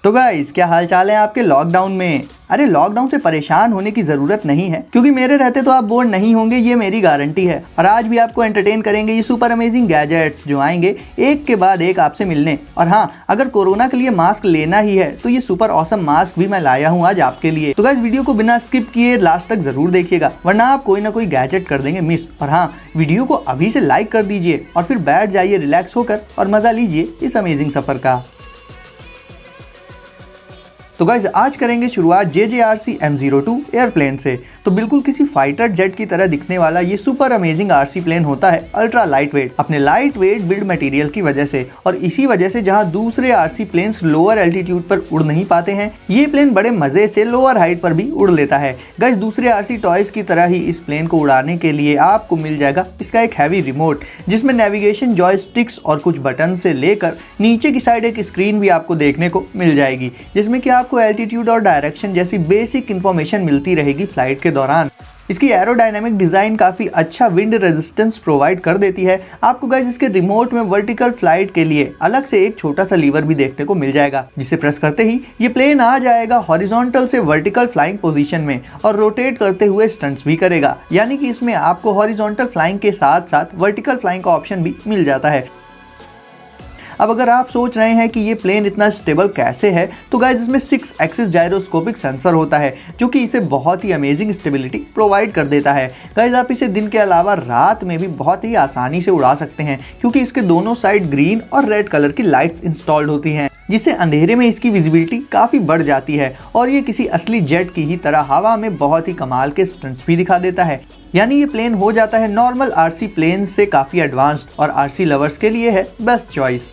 तो गाइस, क्या हाल चाल है आपके लॉकडाउन में। अरे लॉकडाउन से परेशान होने की जरूरत नहीं है, क्योंकि मेरे रहते तो आप बोर नहीं होंगे, ये मेरी गारंटी है। और आज भी आपको एंटरटेन करेंगे ये सुपर अमेजिंग गैजेट्स जो आएंगे एक के बाद एक आपसे मिलने। और हाँ, अगर कोरोना के लिए मास्क लेना ही है तो ये सुपर ऑसम मास्क भी मैं लाया हूँ आज आपके लिए। तो गाइस, वीडियो को बिना स्किप किए लास्ट तक जरूर देखिएगा, वरना आप कोई ना कोई गैजेट कर देंगे मिस। और हाँ, वीडियो को अभी से लाइक कर दीजिए और फिर बैठ जाइए रिलैक्स होकर और मजा लीजिए इस अमेजिंग सफर का। तो गाइज, आज करेंगे शुरुआत JJRC M02 एयरप्लेन से। तो बिल्कुल किसी फाइटर जेट की तरह दिखने वाला ये सुपर अमेजिंग आरसी प्लेन होता है अल्ट्रा लाइट वेट, अपने लाइट वेट बिल्ड मटेरियल की वजह से। और इसी वजह से जहां दूसरे आरसी प्लेन्स लोअर एल्टीट्यूड पर उड़ नहीं पाते हैं, ये प्लेन बड़े मजे से लोअर हाइट पर भी उड़ लेता है। गाइज, दूसरे आरसी टॉयज की तरह ही इस प्लेन को उड़ाने के लिए आपको मिल जाएगा इसका एक हैवी रिमोट, जिसमें नेविगेशन जॉयस्टिक्स और कुछ बटन से लेकर नीचे की साइड एक स्क्रीन भी आपको देखने को मिल जाएगी, जिसमें कि आपको एल्टीट्यूड और डायरेक्शन जैसी बेसिक इंफॉर्मेशन मिलती रहेगी फ्लाइट के दौरान। इसकी एरोडायनामिक डिजाइन काफी अच्छा विंड रेजिस्टेंस प्रोवाइड कर देती है आपको। गाइस, इसके रिमोट में वर्टिकल फ्लाइट के लिए अलग से एक छोटा सा लीवर भी देखने को मिल जाएगा, जिसे प्रेस करते ही ये प्लेन आ जाएगा हॉरिजॉन्टल से वर्टिकल फ्लाइंग पोजीशन में और रोटेट करते हुए स्टंट्स भी करेगा। यानी कि इसमें आपको हॉरिजॉन्टल फ्लाइंग के साथ साथ वर्टिकल फ्लाइंग का ऑप्शन भी मिल जाता है। अब अगर आप सोच रहे हैं कि ये प्लेन इतना स्टेबल कैसे है, तो गाइस, इसमें 6 एक्सिस जायरोस्कोपिक सेंसर होता है, जो कि इसे बहुत ही अमेजिंग स्टेबिलिटी प्रोवाइड कर देता है। गाइस, आप इसे दिन के अलावा रात में भी बहुत ही आसानी से उड़ा सकते हैं, क्योंकि इसके दोनों साइड ग्रीन और रेड कलर की लाइट्स इंस्टॉल्ड होती हैं, जिससे अंधेरे में इसकी विजिबिलिटी काफी बढ़ जाती है और ये किसी असली जेट की ही तरह हवा में बहुत ही कमाल के स्टंट्स भी दिखा देता है। यानी ये प्लेन हो जाता है नॉर्मल आरसी प्लेन से काफी एडवांस्ड और आरसी लवर्स के लिए है बेस्ट चॉइस।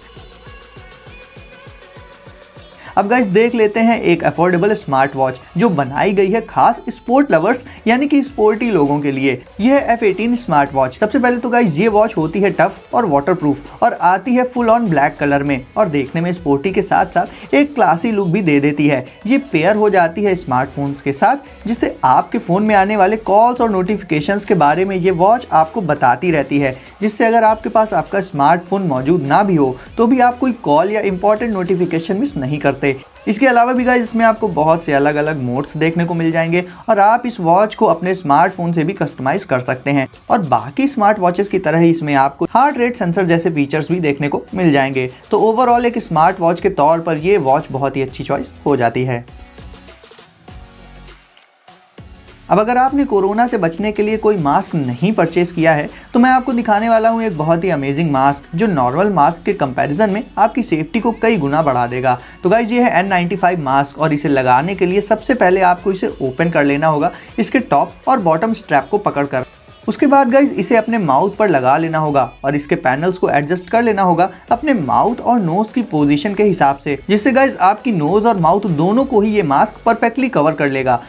अब गाइस, देख लेते हैं एक अफोर्डेबल स्मार्ट वॉच जो बनाई गई है खास स्पोर्ट लवर्स यानी कि स्पोर्टी लोगों के लिए। यह है F18 स्मार्ट वॉच। सबसे पहले तो गाइस, ये वॉच होती है टफ और वाटरप्रूफ और आती है फुल ऑन ब्लैक कलर में और देखने में स्पोर्टी के साथ साथ एक क्लासी लुक भी दे देती है। ये पेयर हो जाती है स्मार्टफोन्स के साथ, जिससे आपके फोन में आने वाले कॉल्स और नोटिफिकेशंस के बारे में ये वॉच आपको बताती रहती है, जिससे अगर आपके पास आपका स्मार्टफोन मौजूद ना भी हो तो भी आप कोई कॉल या इंपॉर्टेंट नोटिफिकेशन मिस नहीं करते। इसके अलावा भी गाइस, इसमें आपको बहुत से अलग अलग मोड्स देखने को मिल जाएंगे और आप इस वॉच को अपने स्मार्टफोन से भी कस्टमाइज कर सकते हैं। और बाकी स्मार्ट वॉचेस की तरह ही इसमें आपको हार्ट रेट सेंसर जैसे फीचर्स भी देखने को मिल जाएंगे। तो ओवरऑल एक स्मार्ट वॉच के तौर पर ये वॉच बहुत ही अच्छी चॉइस हो जाती है। अब अगर आपने कोरोना से बचने के लिए कोई मास्क नहीं परचेज किया है, तो मैं आपको दिखाने वाला हूँ एक बहुत ही अमेजिंग मास्क जो नॉर्मल मास्क के कंपैरिजन में आपकी सेफ्टी को कई गुना बढ़ा देगा। तो गाइस, ये है N95 मास्क और इसे लगाने के लिए सबसे पहले आपको इसे ओपन कर लेना होगा इसके टॉप और बॉटम स्ट्रैप को पकड़कर। उसके बाद गाइस, इसे अपने माउथ पर लगा लेना होगा और इसके पैनल्स को एडजस्ट कर लेना होगा अपने माउथ और नोज की पोजीशन के हिसाब से, जिससे गाइस आपकी नोज और माउथ दोनों को ही ये मास्क परफेक्टली कवर कर लेगा।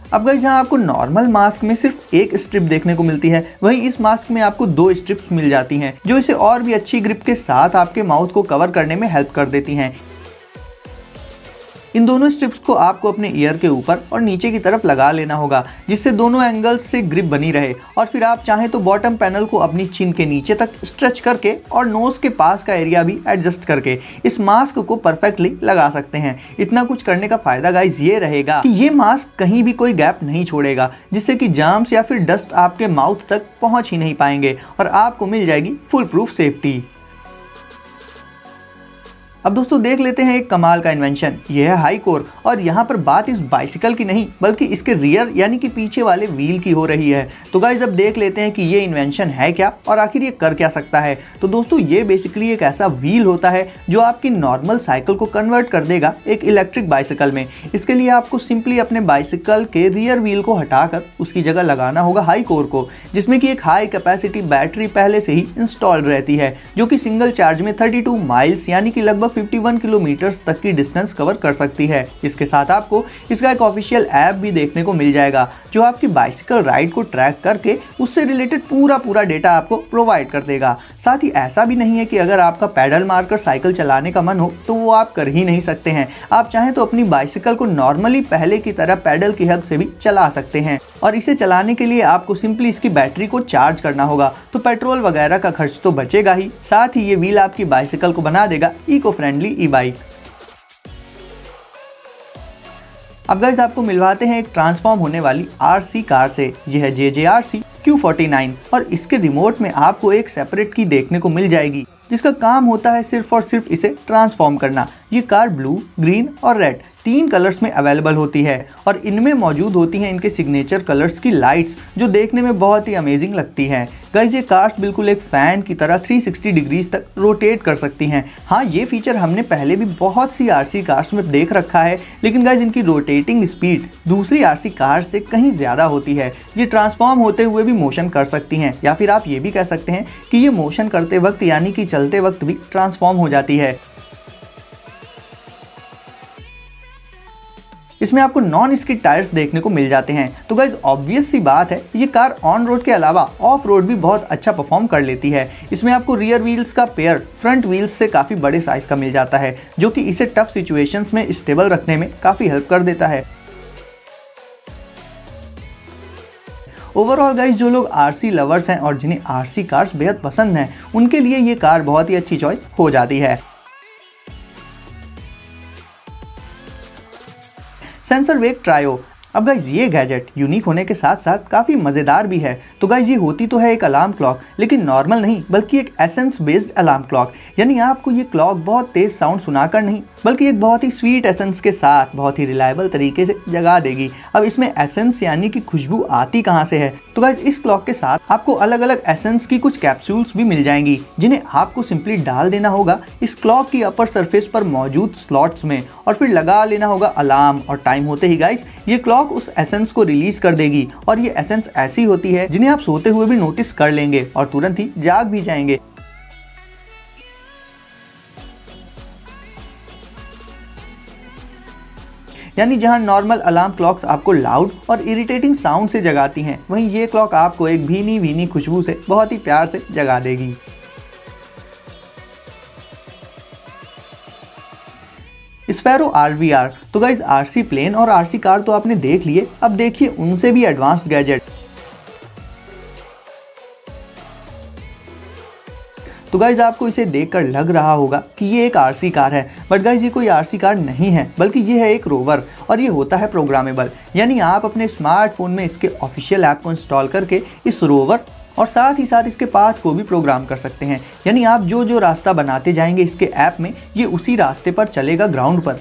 अब गाइस, जहाँ आपको नॉर्मल मास्क में सिर्फ एक स्ट्रिप देखने को मिलती है, वहीं इस मास्क में आपको 2 स्ट्रिप्स मिल जाती हैं, जो इसे और भी अच्छी ग्रिप के साथ आपके माउथ को कवर करने में हेल्प कर देती हैं। इन दोनों स्ट्रिप्स को आपको अपने ईयर के ऊपर और नीचे की तरफ लगा लेना होगा, जिससे दोनों एंगल्स से ग्रिप बनी रहे। और फिर आप चाहें तो बॉटम पैनल को अपनी चिन के नीचे तक स्ट्रेच करके और नोज के पास का एरिया भी एडजस्ट करके इस मास्क को परफेक्टली लगा सकते हैं। इतना कुछ करने का फायदा गाइस ये रहेगा कि ये मास्क कहीं भी कोई गैप नहीं छोड़ेगा, जिससे कि जर्म्स या फिर डस्ट आपके माउथ तक पहुंच ही नहीं पाएंगे और आपको मिल जाएगी फुल प्रूफ सेफ्टी। अब दोस्तों, देख लेते हैं एक कमाल का इन्वेंशन। यह है हाई कोर और यहाँ पर बात इस बाइसिकल की नहीं बल्कि इसके रियर यानी कि पीछे वाले व्हील की हो रही है। तो गाइस, अब देख लेते हैं कि ये इन्वेंशन है क्या और आखिर ये कर क्या सकता है। तो दोस्तों, ये बेसिकली एक ऐसा व्हील होता है जो आपकी नॉर्मल साइकिल को कन्वर्ट कर देगा एक इलेक्ट्रिक बाइसिकल में। इसके लिए आपको सिंपली अपने बाइसिकल के रियर व्हील को हटाकर उसकी जगह लगाना होगा हाई कोर को, जिसमें कि एक हाई कैपेसिटी बैटरी पहले से ही इंस्टॉल्ड रहती है, जो कि सिंगल चार्ज में 32 माइल्स यानी कि लगभग 51 किलोमीटर तक की डिस्टेंस कवर कर सकती है। इसके साथ आपको इसका एक ऑफिशियल ऐप भी देखने को मिल जाएगा, जो आपकी बाइसिकल राइड को ट्रैक करके उससे रिलेटेड पूरा डेटा आपको प्रोवाइड कर देगा। साथ ही ऐसा भी नहीं है कि अगर आपका पैडल मारकर साइकिल चलाने का मन हो तो वो आप कर ही नहीं सकते हैं। आप चाहें तो अपनी बाइसिकल को नॉर्मली पहले की तरह पैडल की हेल्प से भी चला सकते हैं और इसे चलाने के लिए आपको सिंपली इसकी बैटरी को चार्ज करना होगा। तो पेट्रोल वगैरह का खर्च तो बचेगा ही, साथ ही ये व्हील आपकी बाइसिकल को बना देगा इको फ्रेंडली ई बाइक। अब गाइस आपको मिलवाते हैं एक ट्रांसफॉर्म होने वाली आरसी कार से। यह है JJRC Q49 और इसके रिमोट में आपको एक सेपरेट की देखने को मिल जाएगी जिसका काम होता है सिर्फ और सिर्फ इसे ट्रांसफॉर्म करना। ये कार ब्लू, ग्रीन और रेड 3 कलर्स में अवेलेबल होती है और इनमें मौजूद होती हैं इनके सिग्नेचर कलर्स की लाइट्स जो देखने में बहुत ही अमेजिंग लगती हैं। गाइस ये कार्स बिल्कुल एक फ़ैन की तरह 360 डिग्रीज तक रोटेट कर सकती हैं। हाँ, ये फीचर हमने पहले भी बहुत सी आरसी कार्स में देख रखा है, लेकिन गाइस इनकी रोटेटिंग स्पीड दूसरी आरसी कार से कहीं ज़्यादा होती है। ये ट्रांसफॉर्म होते हुए भी मोशन कर सकती हैं, या फिर आप ये भी कह सकते हैं कि ये मोशन करते वक्त यानी कि चलते वक्त भी ट्रांसफॉर्म हो जाती है। इसमें आपको नॉन स्किड टायर्स देखने को मिल जाते हैं। तो गाइज ऑब्वियस सी बात है, ये कार ऑन रोड के अलावा ऑफ रोड भी बहुत अच्छा परफॉर्म कर लेती है। इसमें आपको रियर व्हील्स का पेयर फ्रंट व्हील्स से काफ़ी बड़े साइज का मिल जाता है, जो कि इसे टफ सिचुएशंस में स्टेबल रखने में काफ़ी हेल्प कर देता है। ओवरऑल गाइज जो लोग आरसी लवर्स हैं और जिन्हें आरसी कार्स बेहद पसंद हैं, उनके लिए ये कार बहुत ही अच्छी चॉइस हो जाती है। सेंसर वेक ट्रायो। अब गाइज ये गैजेट यूनिक होने के साथ साथ काफ़ी मज़ेदार भी है। तो गाइज ये होती तो है एक अलार्म क्लॉक, लेकिन नॉर्मल नहीं बल्कि एक एसेंस बेस्ड अलार्म क्लॉक। यानी आपको ये क्लॉक बहुत तेज़ साउंड सुनाकर नहीं बल्कि एक बहुत ही स्वीट एसेंस के साथ बहुत ही रिलायबल तरीके से जगा देगी। अब इसमें एसेंस यानी कि खुशबू आती कहाँ से है? तो गाइज इस क्लॉक के साथ आपको अलग अलग एसेंस की कुछ कैप्सूल्स भी मिल जाएंगी, जिन्हें आपको सिंपली डाल देना होगा इस क्लॉक की अपर सरफेस पर मौजूद स्लॉट्स में और फिर लगा लेना होगा अलार्म। और टाइम होते ही गाइज ये क्लॉक उस एसेंस को रिलीज कर देगी और ये एसेंस ऐसी होती है जिन्हें आप सोते हुए भी नोटिस कर लेंगे और तुरंत ही जाग भी जाएंगे। यानी जहां नॉर्मल अलार्म क्लॉक्स आपको लाउड और इरिटेटिंग साउंड से जगाती हैं, वहीं ये क्लॉक आपको एक भीनी भीनी खुशबू से बहुत ही प्यार से जगा देगी। Sparrow RVR। तो गाइज आरसी प्लेन और आरसी कार तो आपने देख लिए, अब देखिए उनसे भी एडवांस्ड गैजेट। तो गाइज आपको इसे देखकर लग रहा होगा कि ये एक आरसी कार है, बट गाइज ये कोई आरसी कार नहीं है बल्कि ये है एक रोवर और ये होता है प्रोग्रामेबल। यानी आप अपने स्मार्टफोन में इसके ऑफिशियल ऐप को इंस्टॉल करके इस रोवर और साथ ही साथ इसके पाथ को भी प्रोग्राम कर सकते हैं। यानी आप जो जो रास्ता बनाते जाएंगे इसके ऐप में, ये उसी रास्ते पर चलेगा ग्राउंड पर।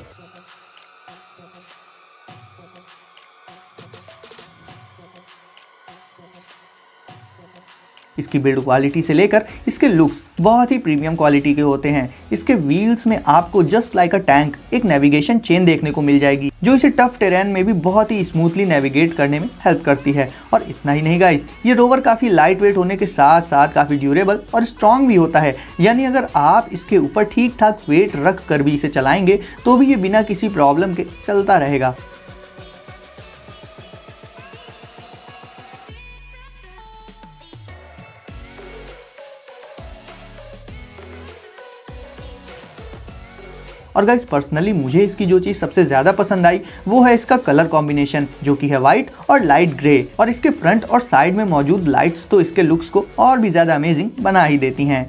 इसकी बिल्ड क्वालिटी से लेकर इसके लुक्स बहुत ही प्रीमियम क्वालिटी के होते हैं। इसके व्हील्स में आपको जस्ट लाइक अ टैंक एक नेविगेशन चेन देखने को मिल जाएगी, जो इसे टफ टेरेन में भी बहुत ही स्मूथली नेविगेट करने में हेल्प करती है। और इतना ही नहीं गाइस, ये रोवर काफ़ी लाइट वेट होने के साथ साथ काफ़ी ड्यूरेबल और स्ट्रॉन्ग भी होता है। यानी अगर आप इसके ऊपर ठीक ठाक वेट रख कर भी इसे चलाएंगे तो भी ये बिना किसी प्रॉब्लम के चलता रहेगा। और गाइस पर्सनली मुझे इसकी जो चीज़ सबसे ज़्यादा पसंद आई वो है इसका कलर कॉम्बिनेशन, जो कि है वाइट और लाइट ग्रे। और इसके फ्रंट और साइड में मौजूद लाइट्स तो इसके लुक्स को और भी ज़्यादा अमेजिंग बना ही देती हैं।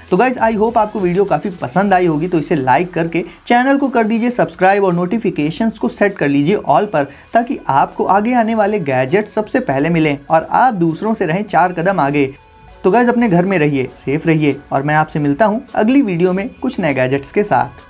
तो गाइज आई होप आपको वीडियो काफ़ी पसंद आई होगी, तो इसे लाइक करके चैनल को कर दीजिए सब्सक्राइब और नोटिफिकेशंस को सेट कर लीजिए ऑल पर, ताकि आपको आगे आने वाले गैजेट सबसे पहले मिलें और आप दूसरों से रहें 4 कदम आगे। तो गाइज अपने घर में रहिए, सेफ रहिए और मैं आपसे मिलता हूँ अगली वीडियो में कुछ नए गैजेट्स के साथ।